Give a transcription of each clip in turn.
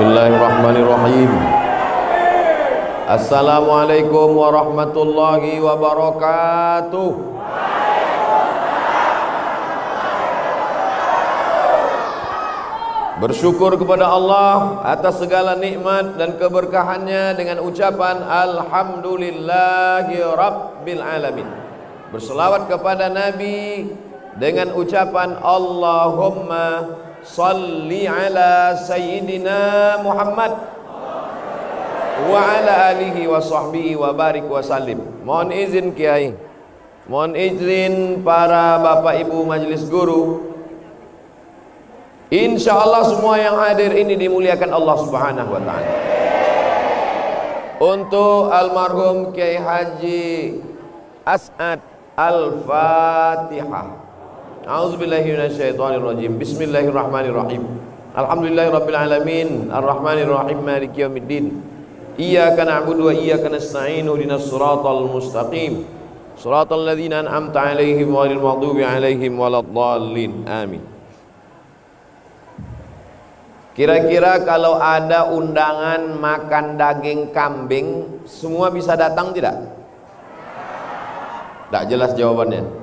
Bismillahirrahmanirrahim. Assalamualaikum warahmatullahi wabarakatuh. Bersyukur kepada Allah atas segala nikmat dan keberkahannya dengan ucapan Alhamdulillahi Rabbil Alamin. Berselawat kepada Nabi dengan ucapan Allahumma salli ala Sayyidina Muhammad wa ala alihi wa sahbihi wa barik wa salim. Mohon izin Kiai, mohon izin para bapak ibu majelis guru. Insyaallah semua yang hadir ini dimuliakan Allah Subhanahu wa taala. Untuk almarhum Kiai Haji As'ad Al-Fatihah. A'udzubillahi minasyaitonirrajim. Bismillahirrahmanirrahim. Alhamdulillahirabbil alamin, arrahmanirrahim, maliki yaumiddin. Iyyaka na'budu wa iyyaka nasta'in. Ihdinas siratal mustaqim. Shiratal ladzina an'amta 'alaihim ghairil maghdubi 'alaihim waladdallin. Amin. Kira-kira kalau ada undangan makan daging kambing, semua bisa datang tidak? Tak jelas jawabannya.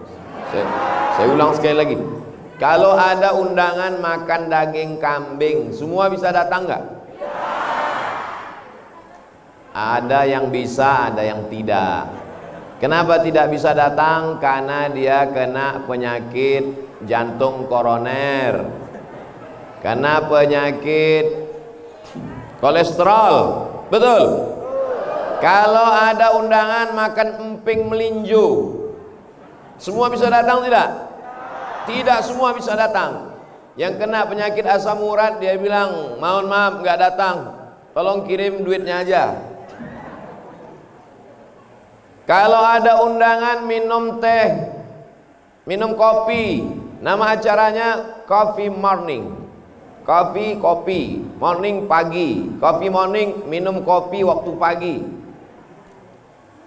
Saya ulang sekali lagi. Kalau ada undangan makan daging kambing, semua bisa datang nggak? Ada yang bisa, ada yang tidak. Kenapa tidak bisa datang? Karena dia kena penyakit jantung koroner, karena penyakit kolesterol. Betul? Kalau ada undangan makan emping melinju, semua bisa datang tidak? Tidak semua bisa datang. Yang kena penyakit asam urat dia bilang, mohon maaf nggak datang, tolong kirim duitnya aja. Kalau ada undangan minum teh, minum kopi, nama acaranya coffee morning. Coffee kopi, morning pagi. Coffee morning, minum kopi waktu pagi.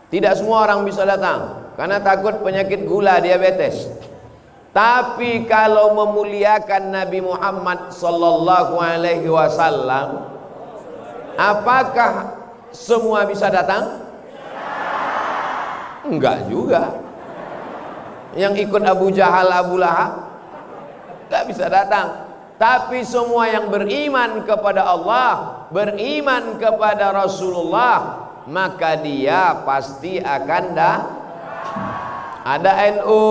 Tidak semua orang bisa datang karena takut penyakit gula, diabetes. Tapi kalau memuliakan Nabi Muhammad sallallahu alaihi wasallam, apakah semua bisa datang? Enggak juga. Yang ikut Abu Jahal, Abu Lahab enggak bisa datang. Tapi semua yang beriman kepada Allah, beriman kepada Rasulullah, maka dia pasti akan ada NU,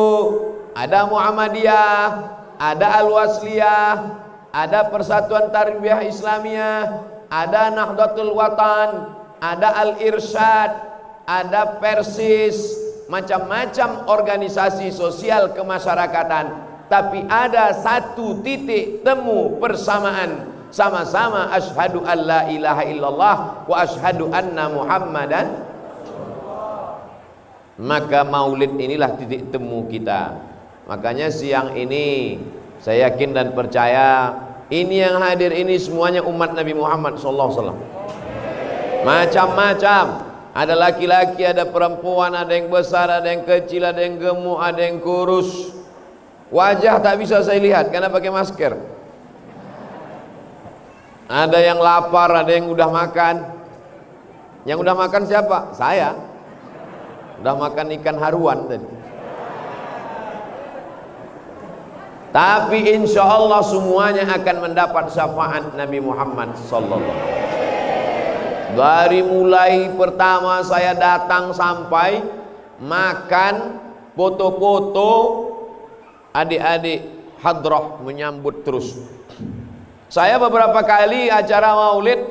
ada Muhammadiyah, ada Al-Wasliyah, ada Persatuan Tarbiyah Islamiyah, ada Nahdlatul Watan, ada Al-Irsyad, ada Persis, macam-macam organisasi sosial kemasyarakatan. Tapi ada satu titik temu persamaan, sama-sama asyhadu an la ilaha illallah wa asyhadu anna Muhammadan. Maka maulid inilah titik temu kita. Makanya siang ini saya yakin dan percaya ini yang hadir ini semuanya umat Nabi Muhammad sallallahu alaihi wasallam. Macam-macam. Ada laki-laki, ada perempuan, ada yang besar, ada yang kecil, ada yang gemuk, ada yang kurus. Wajah tak bisa saya lihat karena pakai masker. Ada yang lapar, ada yang udah makan. Yang udah makan siapa? Saya. Udah makan ikan haruan tadi. Tapi insya Allah semuanya akan mendapat syafaat Nabi Muhammad sallallahu alaihi wasallam. Dari mulai pertama saya datang sampai makan, foto-foto, adik-adik hadrah menyambut terus. Saya beberapa kali acara maulid,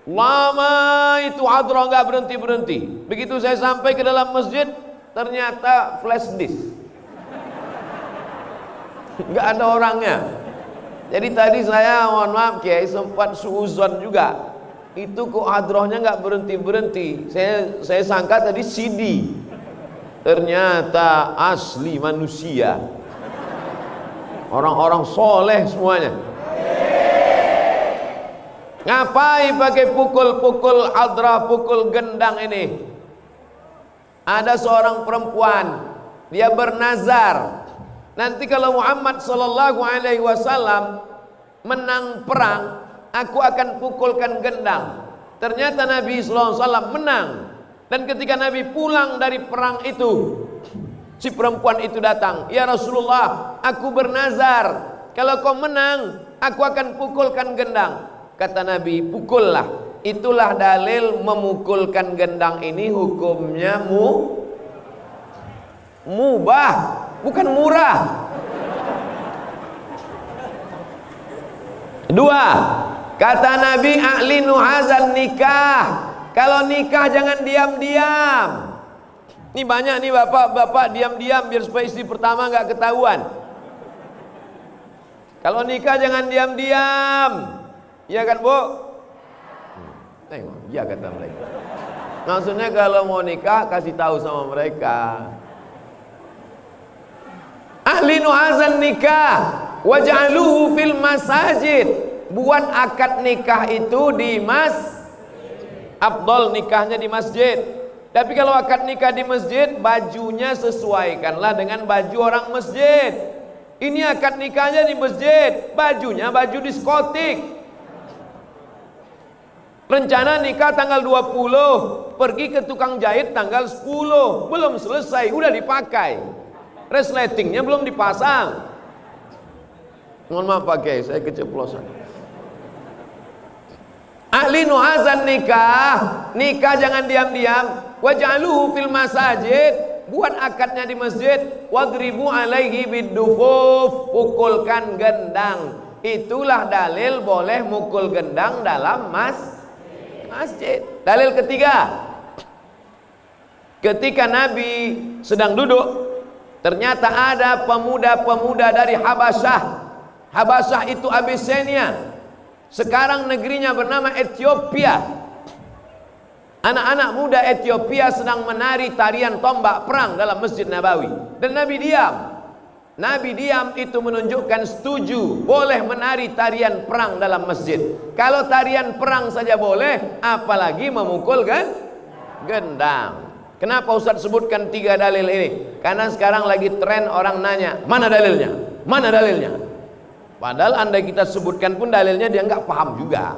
lama itu hadrah nggak berhenti-berhenti. Begitu saya sampai ke dalam masjid, ternyata flash disk, nggak ada orangnya. Jadi tadi saya mohon maaf Kiai sempat suuzon juga. Itu kok hadrahnya nggak berhenti-berhenti. Saya sangka tadi CD, ternyata asli manusia. Orang-orang soleh semuanya. Ngapain pakai pukul-pukul hadrah, pukul gendang ini? Ada seorang perempuan, dia bernazar, nanti kalau Muhammad sallallahu alaihi wasallam menang perang, aku akan pukulkan gendang. Ternyata Nabi SAW menang. Dan ketika Nabi pulang dari perang itu, si perempuan itu datang, ya Rasulullah, aku bernazar, kalau kau menang, aku akan pukulkan gendang. Kata Nabi, pukullah. Itulah dalil memukulkan gendang ini hukumnya mubah, bukan murah. Dua, kata Nabi, a'linu hazan nikah. Kalau nikah jangan diam-diam. Ini banyak nih bapak-bapak diam-diam biar supaya istri pertama nggak ketahuan. Kalau nikah jangan diam-diam. Iya kan, Bu? Iya kata mereka. Maksudnya kalau mau nikah kasih tahu sama mereka. Ahlinu hazan nikah waj'aluhu fil masajid. Buat akad nikah itu di afdol nikahnya di masjid. Tapi kalau akad nikah di masjid, bajunya sesuaikanlah dengan baju orang masjid. Ini akad nikahnya di masjid, bajunya baju diskotik. Rencana nikah tanggal 20, pergi ke tukang jahit tanggal 10, belum selesai, udah dipakai. Resletingnya belum dipasang. Mohon maaf Pak Kiai, saya keceplosan. Ahlinu hazan nikah, nikah jangan diam-diam. Waj'aluhu fil masajid, buat akadnya di masjid. Wadribu alaihi biddufuf, pukulkan gendang. Itulah dalil boleh mukul gendang dalam masjid. Dalil ketiga, ketika Nabi sedang duduk, ternyata ada pemuda-pemuda dari Habasyah. Habasyah itu Abyssinia. Sekarang negerinya bernama Ethiopia. Anak-anak muda Ethiopia sedang menari tarian tombak perang dalam Masjid Nabawi. Dan Nabi diam. Nabi diam itu menunjukkan setuju boleh menari tarian perang dalam masjid. Kalau tarian perang saja boleh, apalagi memukul gendang. Kenapa Ustaz sebutkan 3 dalil ini? Karena sekarang lagi tren orang nanya, mana dalilnya? Mana dalilnya? Padahal andai kita sebutkan pun dalilnya dia nggak paham juga.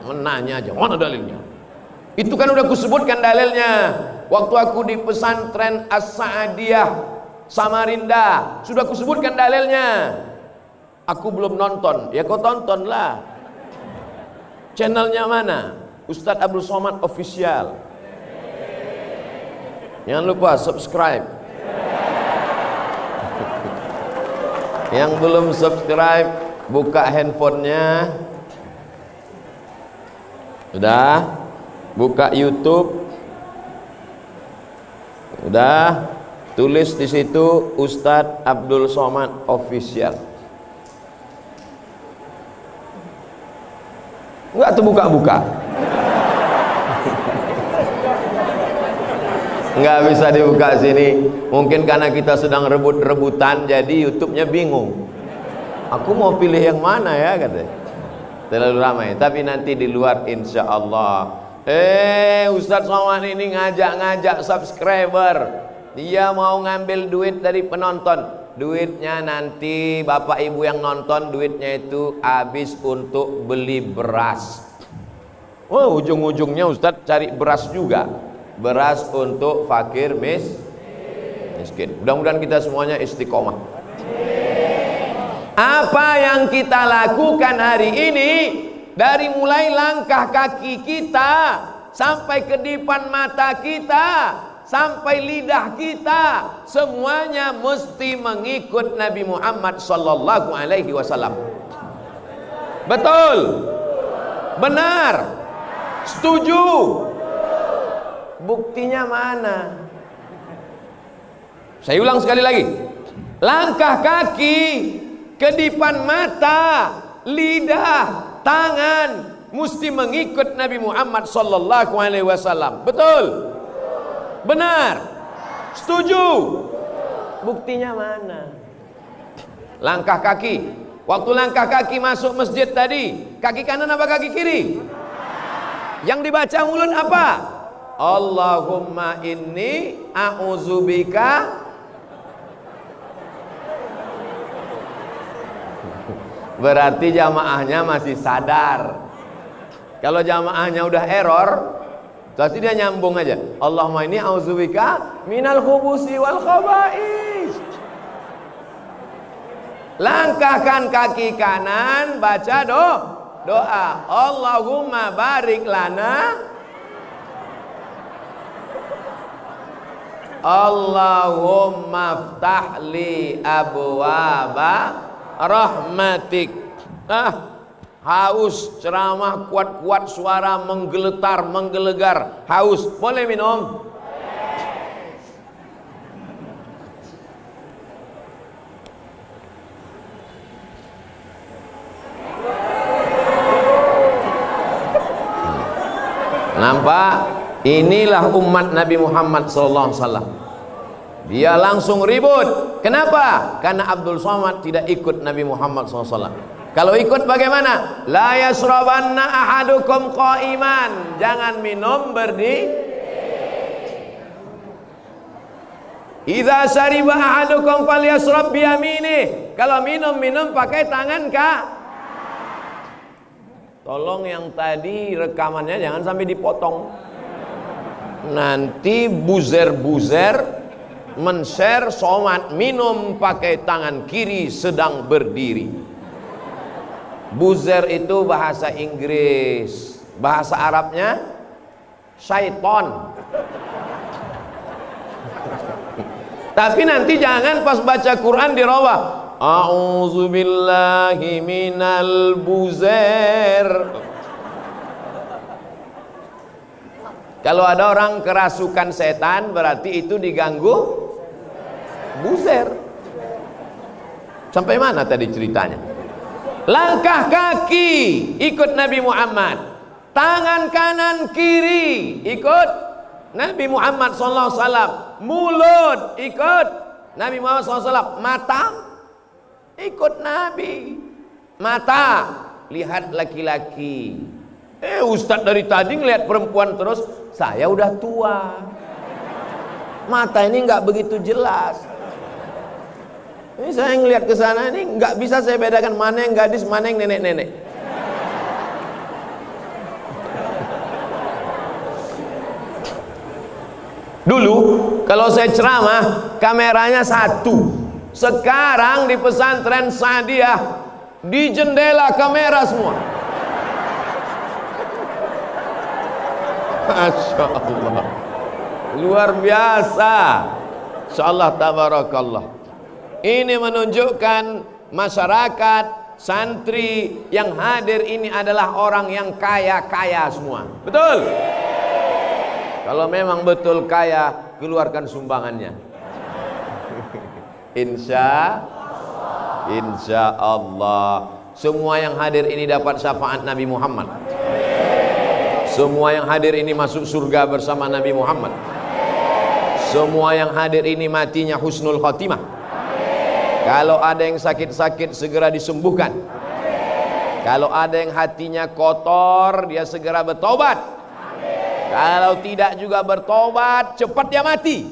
Menanya aja, mana dalilnya? Itu kan udah kusebutkan dalilnya. Waktu aku di pesantren As-Sa'adiyah Samarinda, sudah kusebutkan dalilnya. Aku belum nonton, ya kau tontonlah. Channelnya mana? Ustadz Abdul Somad Official. Jangan lupa subscribe. Yang belum subscribe, buka handphonenya. Udah? Buka YouTube. Udah? Tulis di situ Ustadz Abdul Somad Official. Enggak tuh buka-buka. Enggak bisa dibuka sini. Mungkin karena kita sedang rebut-rebutan, jadi YouTube-nya bingung. Aku mau pilih yang mana ya katanya. Terlalu ramai. Tapi nanti di luar insya Allah. Ustadz Somad ini ngajak-ngajak subscriber. Dia mau ngambil duit dari penonton. Duitnya nanti bapak ibu yang nonton, duitnya itu habis untuk beli beras. Oh, ujung-ujungnya Ustadz cari beras juga. Beras untuk fakir miskin. Mudah-mudahan kita semuanya istiqomah. Apa yang kita lakukan hari ini, dari mulai langkah kaki kita sampai kedipan mata kita, sampai lidah kita, semuanya mesti mengikut Nabi Muhammad sallallahu alaihi wasallam. Betul? Benar? Setuju? Buktinya mana? Saya ulang sekali lagi. Langkah kaki, kedipan mata, lidah, tangan mesti mengikut Nabi Muhammad sallallahu alaihi wasallam. Betul? Benar? Setuju? Buktinya mana? Langkah kaki. Waktu langkah kaki masuk masjid tadi, kaki kanan apa kaki kiri? Yang dibaca mulut apa? Allahumma inni a'udzubika Berarti jamaahnya masih sadar. Kalau jamaahnya udah error, pasti dia nyambung aja. Allahumma inni a'udzubika minal khubusi wal khaba'is. Langkahkan kaki kanan, baca doa. Allahumma barik lana, Allahumma ftahli abwaba rahmatik. Haus, ceramah kuat-kuat, suara menggeletar, menggelegar, haus. Boleh minum? Nampak? Inilah umat Nabi Muhammad SAW. Dia langsung ribut. Kenapa? Karena Abdul Somad tidak ikut Nabi Muhammad SAW. Kalau ikut bagaimana? La yasrabanna ahadukum qa'iman. Jangan minum berdiri. Idza syariba ahadukum falyasrab biyaminih. Kalau minum pakai tangan kah? Tolong yang tadi rekamannya jangan sampai dipotong. Nanti buzer-buzer men-share Somad minum pakai tangan kiri sedang berdiri. Buzer itu bahasa Inggris, bahasa Arabnya syaiton. Tapi nanti jangan pas baca Quran dirobah. A'udzubillahi minal buzer. Kalau ada orang kerasukan setan, berarti itu diganggu buzer. Sampai mana tadi ceritanya? Langkah kaki ikut Nabi Muhammad, tangan kanan kiri ikut Nabi Muhammad SAW, mulut ikut Nabi Muhammad SAW, mata ikut Nabi. Mata lihat laki-laki. Ustadz dari tadi ngelihat perempuan terus. Saya udah tua, mata ini nggak begitu jelas. Ini saya ngelihat ke sana ini nggak bisa saya bedakan mana yang gadis, mana yang nenek-nenek. Dulu kalau saya ceramah kameranya satu. Sekarang di pesantren Sa'diyah di jendela kamera semua. Masya Allah, luar biasa. Insyaallah tabarakallah. Ini menunjukkan masyarakat santri yang hadir ini adalah orang yang kaya-kaya semua. Betul? Kalau memang betul kaya, keluarkan sumbangannya. Insya Allah. Semua yang hadir ini dapat syafaat Nabi Muhammad. Semua yang hadir ini masuk surga bersama Nabi Muhammad. Semua yang hadir ini matinya husnul khotimah. Kalau ada yang sakit-sakit segera disembuhkan. Kalau ada yang hatinya kotor dia segera bertobat. Kalau tidak juga bertobat cepat dia mati.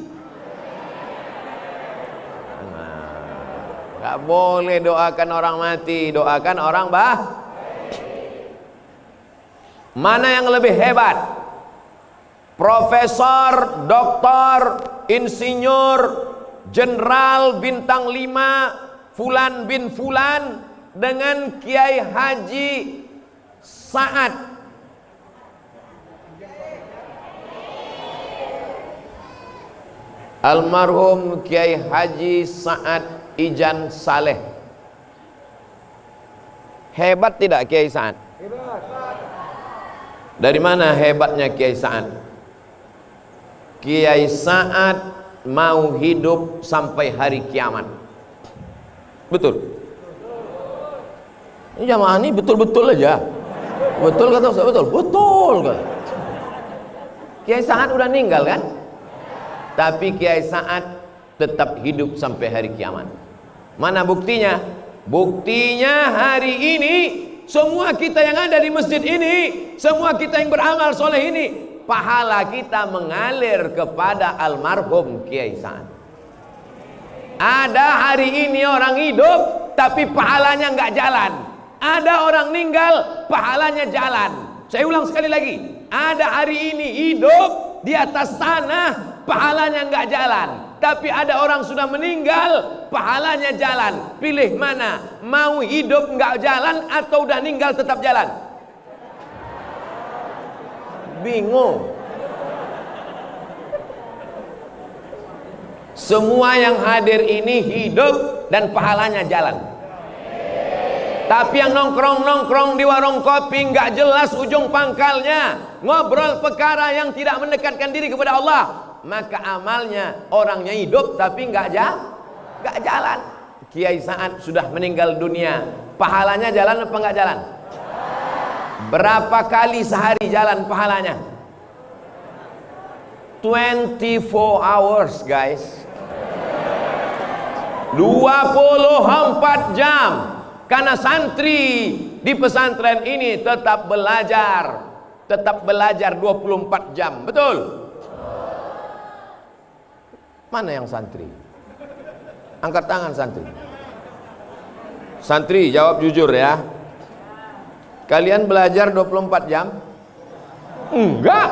Gak boleh doakan orang mati, doakan orang Mana yang lebih hebat? Profesor, doktor, insinyur, jenderal bintang 5 Fulan bin Fulan dengan Kiai Haji Sa'ad. Almarhum Kiai Haji Sa'ad Ijan Saleh. Hebat tidak Kiai Sa'ad? Hebat. Dari mana hebatnya Kiai Sa'ad? Kiai Sa'ad mau hidup sampai hari kiamat. Betul? Ini jamaah ini betul-betul aja. Betul kata Ustaz? Betul? Betul kata. Kiai Sa'ad udah meninggal kan? Tapi Kiai Sa'ad tetap hidup sampai hari kiamat. Mana buktinya? Buktinya hari ini semua kita yang ada di masjid ini, semua kita yang beramal soleh ini, pahala kita mengalir kepada almarhum Kiai Sa'ad. Ada hari ini orang hidup tapi pahalanya nggak jalan. Ada orang meninggal, pahalanya jalan. Saya ulang sekali lagi. Ada hari ini hidup di atas tanah, pahalanya nggak jalan. Tapi ada orang sudah meninggal, pahalanya jalan. Pilih mana? Mau hidup nggak jalan atau udah meninggal tetap jalan? Bingung. Semua yang hadir ini hidup dan pahalanya jalan. Tapi yang nongkrong-nongkrong di warung kopi nggak jelas ujung pangkalnya, ngobrol perkara yang tidak mendekatkan diri kepada Allah, maka amalnya orangnya hidup tapi nggak jalan. Kiai Sa'ad sudah meninggal dunia, pahalanya jalan apa nggak jalan? Berapa kali sehari jalan pahalanya? 24 hours guys, 24 jam. Karena santri di pesantren ini tetap belajar 24 jam, betul? Mana yang santri? Angkat tangan santri. Santri jawab jujur ya. Kalian belajar 24 jam? Enggak.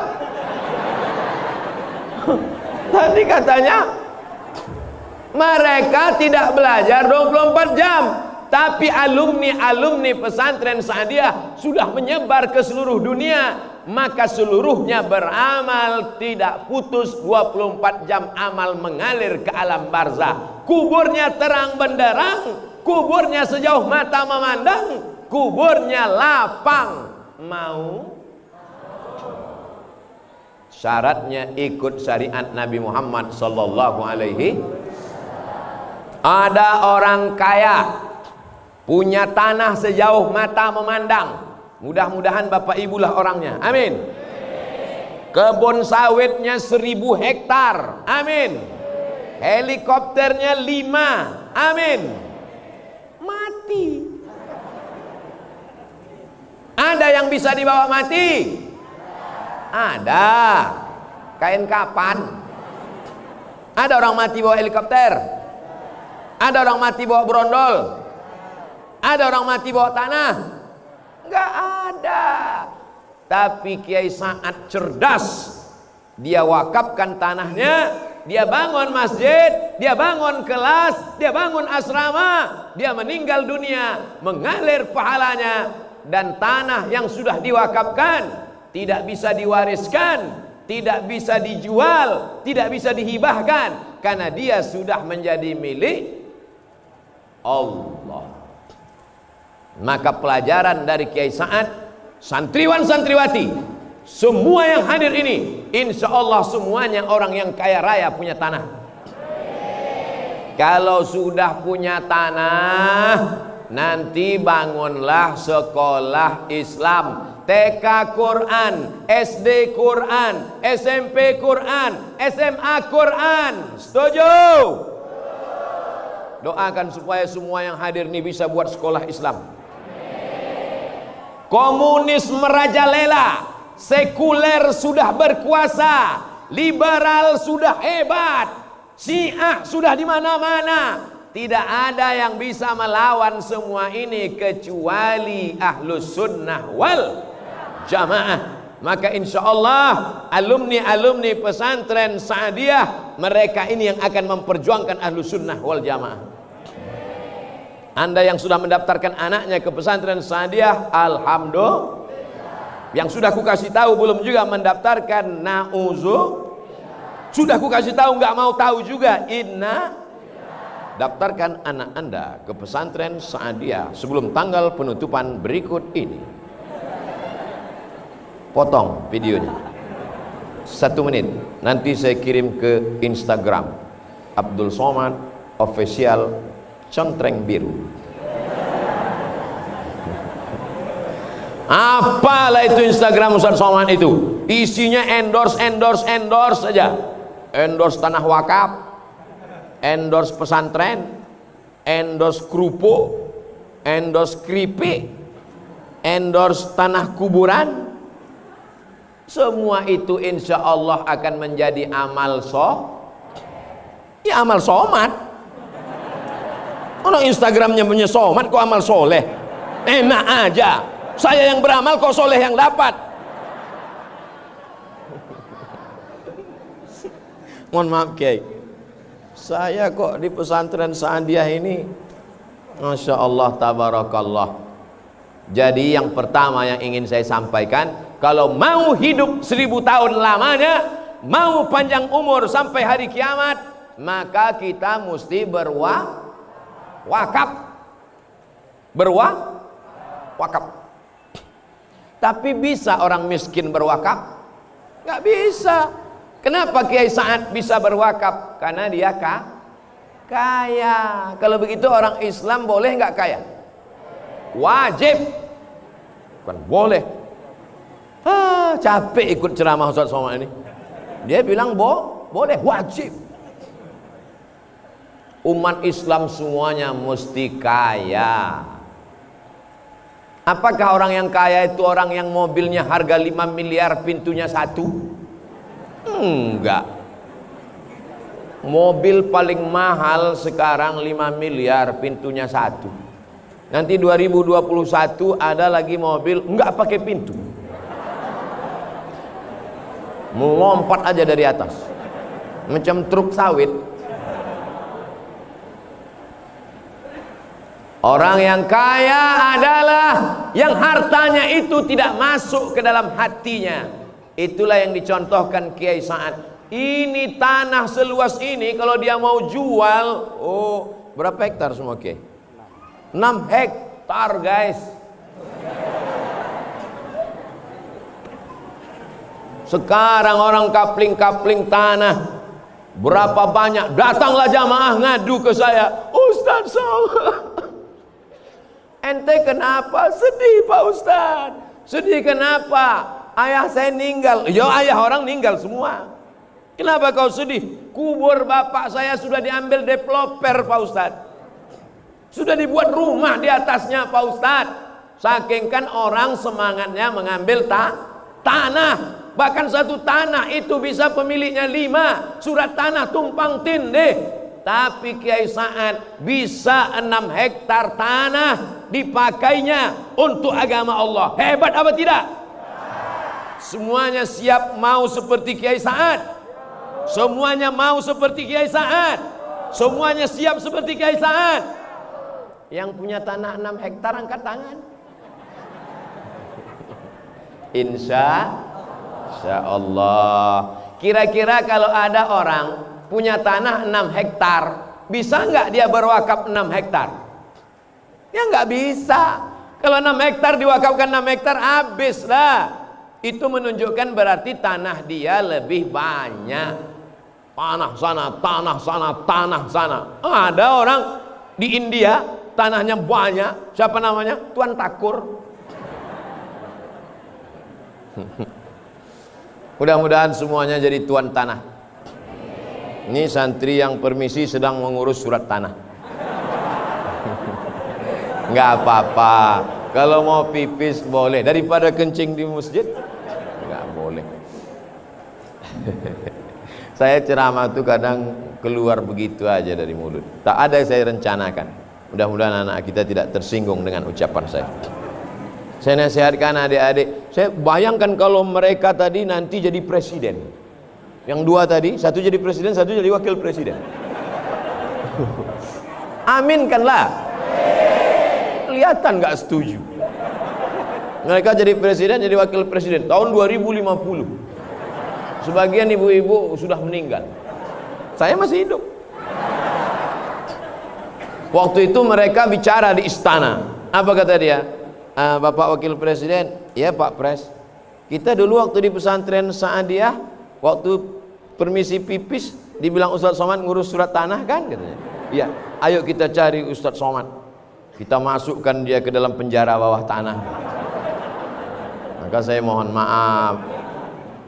Tadi katanya mereka tidak belajar 24 jam. Tapi alumni pesantren Sa'adiyah sudah menyebar ke seluruh dunia, maka seluruhnya beramal tidak putus, 24 jam amal mengalir ke alam barzah. Kuburnya terang benderang, kuburnya sejauh mata memandang, kuburnya lapang. Mau? Syaratnya ikut syariat Nabi Muhammad sallallahu alaihi. Ada orang kaya punya tanah sejauh mata memandang. Mudah-mudahan Bapak Ibu lah orangnya. Amin. Kebun sawitnya 1000 hektar. Amin. Helikopternya 5. Amin. Mati. Ada yang bisa dibawa mati? Ada. Kain kapan? Ada orang mati bawa helikopter? Ada orang mati bawa brondol? Ada orang mati bawa tanah? Enggak ada. Tapi Kiai Sa'ad cerdas. Dia wakafkan tanahnya, dia bangun masjid, dia bangun kelas, dia bangun asrama, dia meninggal dunia, mengalir pahalanya. Dan tanah yang sudah diwakafkan tidak bisa diwariskan, tidak bisa dijual, tidak bisa dihibahkan, karena dia sudah menjadi milik Allah. Maka pelajaran dari Kiai Sa'ad, santriwan santriwati, semua yang hadir ini, insya Allah semuanya orang yang kaya raya punya tanah. Kalau sudah punya tanah, nanti bangunlah sekolah Islam, TK Quran, SD Quran, SMP Quran, SMA Quran. Setuju? Doakan supaya semua yang hadir ini bisa buat sekolah Islam. Komunis merajalela, sekuler sudah berkuasa, liberal sudah hebat, Syiah sudah di mana-mana. Tidak ada yang bisa melawan semua ini kecuali Ahlus Sunnah wal Jamaah. Maka insya Allah alumni pesantren Sa'adiyah, mereka ini yang akan memperjuangkan Ahlus Sunnah wal Jamaah. Anda yang sudah mendaftarkan anaknya ke pesantren Sa'adiyah, alhamdulillah. Yang sudah ku kasih tahu belum juga mendaftarkan, na'udzu. Sudah ku kasih tahu nggak mau tahu juga, inna. Daftarkan anak Anda ke pesantren Sa'adiyah sebelum tanggal penutupan berikut ini. Potong videonya 1 menit, nanti saya kirim ke Instagram Abdul Somad Official Contreng Biru. Apalah itu Instagram Ustaz Somad itu, isinya endorse saja. Endorse tanah wakaf, endorse pesantren, endorse kerupuk, endorse keripik, endorse tanah kuburan. Semua itu insya Allah akan menjadi amal amal somat. Kalau Instagramnya punya somat kok amal soleh? Enak aja, saya yang beramal kok soleh yang dapat. Mohon maaf Kiai, saya kok di pesantren Saadiah ini Masya Allah tabarakallah. Jadi yang pertama yang ingin saya sampaikan, kalau mau hidup 1000 tahun lamanya, mau panjang umur sampai hari kiamat, maka kita mesti berwakaf. Berwakaf. Tapi bisa orang miskin berwakaf? Nggak bisa. Kenapa Kiai Sa'ad bisa berwakaf? Karena dia kaya. Kalau begitu orang Islam boleh nggak kaya? Wajib. Bukan boleh. Capek ikut ceramah Ustaz Somad ini. Dia bilang boleh, wajib. Umat Islam semuanya mesti kaya. Apakah orang yang kaya itu orang yang mobilnya harga 5 miliar pintunya 1? Enggak. Mobil paling mahal sekarang 5 miliar pintunya 1. Nanti 2021 ada lagi mobil enggak pakai pintu, melompat aja dari atas macam truk sawit. Orang yang kaya adalah yang hartanya itu tidak masuk ke dalam hatinya. Itulah yang dicontohkan Kiai Sa'ad. Ini tanah seluas ini kalau dia mau jual, berapa hektar semua Kiai? 6 hektar guys. Sekarang orang kapling-kapling tanah berapa banyak, datanglah jamaah ngadu ke saya, Ustaz Somad, ente kenapa sedih Pak Ustaz? Sedih kenapa? Ayah saya meninggal. Ya ayah orang meninggal semua. Kenapa kau sedih? Kubur bapak saya sudah diambil developer Pak Ustaz, sudah dibuat rumah di atasnya Pak Ustaz. Saking kan orang semangatnya mengambil tanah. Bahkan satu tanah itu bisa pemiliknya 5 surat tanah tumpang tindih. Tapi Kiai Sa'ad bisa 6 hektar tanah dipakainya untuk agama Allah. Hebat apa tidak? Semuanya siap mau seperti Kiai Sa'ad. Semuanya mau seperti Kiai Sa'ad. Semuanya siap seperti Kiai Sa'ad. Yang punya tanah 6 hektar angkat tangan. Insya Allah. Kira-kira kalau ada orang punya tanah 6 hektar, bisa nggak dia berwakaf 6 hektar? Ya nggak bisa. Kalau 6 hektar diwakafkan 6 hektar, habis lah. Itu menunjukkan berarti tanah dia lebih banyak. Tanah sana, tanah sana, tanah sana. Ada orang di India tanahnya banyak. Siapa namanya? Tuan Takur. Mudah-mudahan semuanya jadi tuan tanah. Ini santri yang permisi sedang mengurus surat tanah. Nggak apa-apa. Kalau mau pipis boleh. Daripada kencing di masjid, nggak boleh. Saya ceramah tuh kadang keluar begitu aja dari mulut. Tak ada yang saya rencanakan. Mudah-mudahan anak kita tidak tersinggung dengan ucapan saya. Saya nasihatkan adik-adik. Saya bayangkan kalau mereka tadi nanti jadi presiden. Yang 2 tadi, satu jadi presiden, satu jadi wakil presiden. Aminkanlah. Kelihatan nggak setuju. Mereka jadi presiden, jadi wakil presiden tahun 2050. Sebagian ibu-ibu sudah meninggal. Saya masih hidup. Waktu itu mereka bicara di istana. Apa kata dia? Bapak wakil presiden, ya Pak Pres, kita dulu waktu di pesantren Saadiah, waktu permisi pipis dibilang Ustaz Somad ngurus surat tanah kan, katanya. Iya, ayo kita cari Ustaz Somad, kita masukkan dia ke dalam penjara bawah tanah. Maka saya mohon maaf.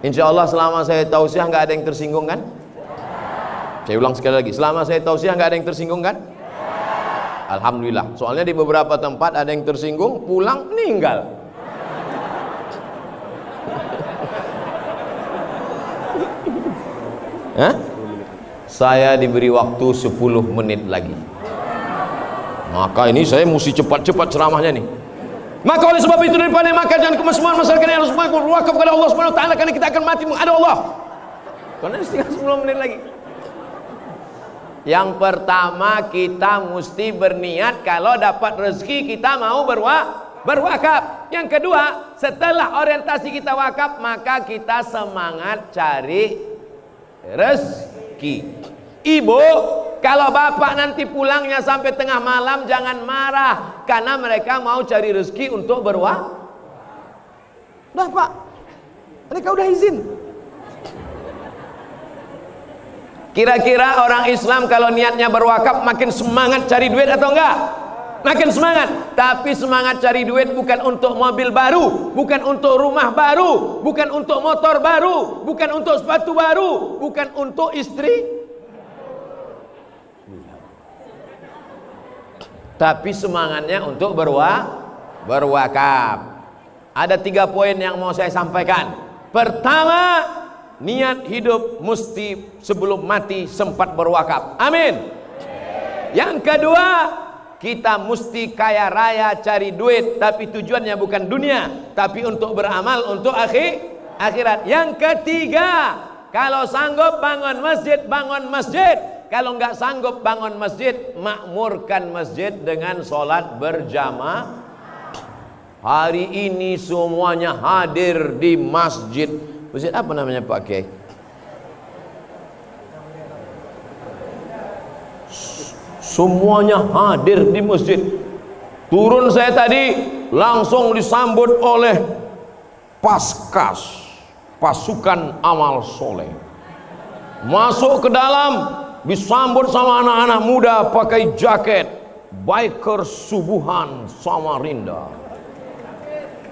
Insya Allah selama saya tausiah nggak ada yang tersinggung kan? Saya ulang sekali lagi, selama saya tausiah nggak ada yang tersinggung kan? Alhamdulillah. Soalnya di beberapa tempat ada yang tersinggung, pulang meninggal. Hah? Saya diberi waktu 10 menit lagi. Maka ini saya mesti cepat-cepat ceramahnya nih. Maka oleh sebab itu daripada maka jangan kemesuhan masyarakat yang harus berwakaf kepada Allah Subhanahu wa taala, karena kita akan mati menghadap Allah. Karena tinggal 10 menit lagi. Yang pertama, kita mesti berniat kalau dapat rezeki kita mau berwakaf. Yang kedua, setelah orientasi kita wakaf, maka kita semangat cari rezeki. Ibu, kalau bapak nanti pulangnya sampai tengah malam, jangan marah, karena mereka mau cari rezeki untuk berwakaf. Udah pak, mereka udah izin. Kira-kira orang Islam kalau niatnya berwakaf makin semangat cari duit atau enggak? Makin semangat. Tapi semangat cari duit bukan untuk mobil baru, bukan untuk rumah baru, bukan untuk motor baru, bukan untuk sepatu baru, bukan untuk istri. Tapi semangatnya untuk berwakaf. Ada 3 poin yang mau saya sampaikan. Pertama, niat hidup mesti sebelum mati sempat berwakaf. Amin. Yang kedua, kita mesti kaya raya cari duit, tapi tujuannya bukan dunia, tapi untuk beramal untuk akhirat. Yang ketiga, kalau sanggup bangun masjid, bangun masjid. Kalau nggak sanggup bangun masjid, makmurkan masjid dengan sholat berjamaah. Hari ini semuanya hadir di masjid. Masjid apa namanya Pak Kiai? Semuanya hadir di masjid. Turun saya tadi langsung disambut oleh Paskas, pasukan amal soleh. Masuk ke dalam, disambut sama anak-anak muda pakai jaket, biker subuhan Samarinda.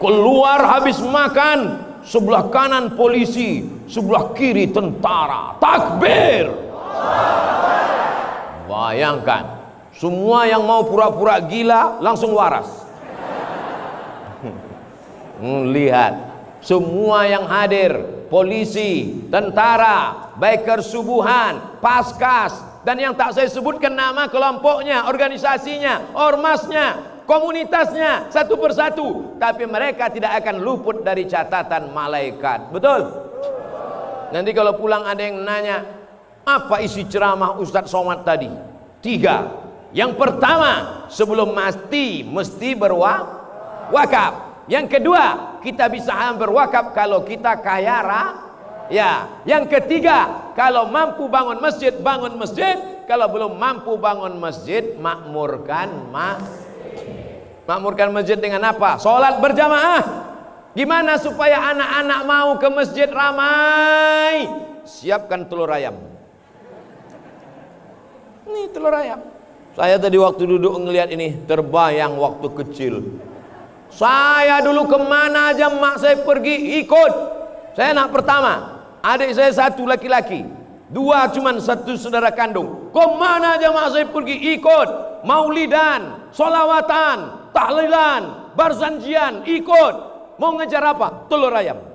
Keluar habis makan, sebelah kanan polisi, sebelah kiri tentara. Takbir. Bayangkan, semua yang mau pura-pura gila langsung waras. Lihat, semua yang hadir, polisi, tentara, biker subuhan, Paskas, dan yang tak saya sebutkan nama kelompoknya, organisasinya, ormasnya, komunitasnya, satu persatu, tapi mereka tidak akan luput dari catatan malaikat. Betul? Nanti kalau pulang ada yang nanya, apa isi ceramah Ustadz Somad tadi? 3. Yang pertama, sebelum mati mesti berwakaf. Yang kedua, kita bisa berwakaf kalau kita kaya raya. Yang ketiga, kalau mampu bangun masjid, bangun masjid. Kalau belum mampu bangun masjid, makmurkan masjid dengan apa? Sholat berjamaah. Gimana supaya anak-anak mau ke masjid ramai? Siapkan telur ayam. Ini telur ayam. Saya tadi waktu duduk ngelihat ini, terbayang waktu kecil. Saya dulu kemana aja mak saya pergi ikut. Saya anak pertama, adik saya 1 laki-laki, 2 cuman 1 saudara kandung. Kemana aja mak saya pergi ikut. Maulidan, solawatan, tahlilan, barzanjian, ikut. Mau ngejar apa? Telur ayam.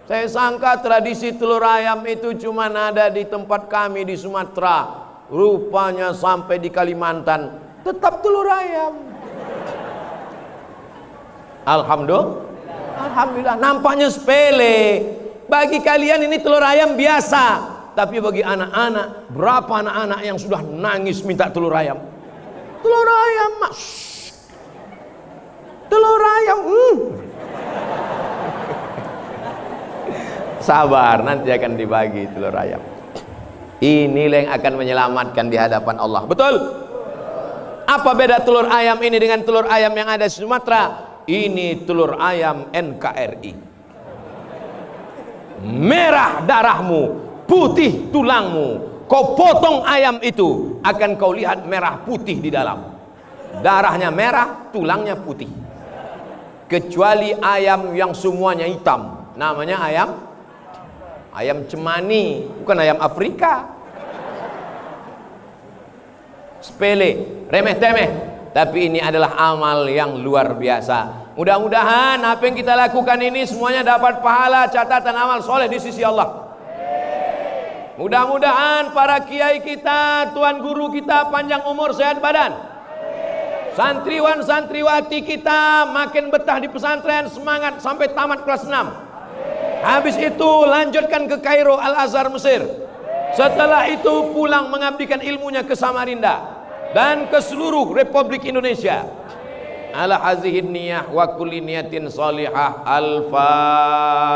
Saya sangka tradisi telur ayam itu cuma ada di tempat kami di Sumatera. Rupanya sampai di Kalimantan tetap telur ayam. Alhamdulillah, nampaknya sepele. Bagi kalian ini telur ayam biasa, tapi bagi anak-anak, berapa anak-anak yang sudah nangis minta telur ayam? Telur ayam, mas. Telur ayam. Sabar, nanti akan dibagi telur ayam. Inilah yang akan menyelamatkan di hadapan Allah. Betul? Apa beda telur ayam ini dengan telur ayam yang ada di Sumatera? Ini telur ayam NKRI. Merah darahmu, putih tulangmu. Kau potong ayam itu, akan kau lihat merah putih di dalam. Darahnya merah, tulangnya putih. Kecuali ayam yang semuanya hitam, namanya ayam cemani, bukan ayam Afrika. Sepele, remeh temeh, tapi ini adalah amal yang luar biasa. Mudah-mudahan apa yang kita lakukan ini semuanya dapat pahala catatan amal soleh di sisi Allah. Mudah-mudahan para kiai kita, tuan guru kita panjang umur sehat badan. Santriwan santriwati kita makin betah di pesantren, semangat sampai tamat kelas 6. Habis itu lanjutkan ke Kairo Al-Azhar Mesir. Setelah itu pulang mengabdikan ilmunya ke Samarinda dan ke seluruh Republik Indonesia. Ala hazihin niyah wa kulli niyatin salihah. Al-Fatihah.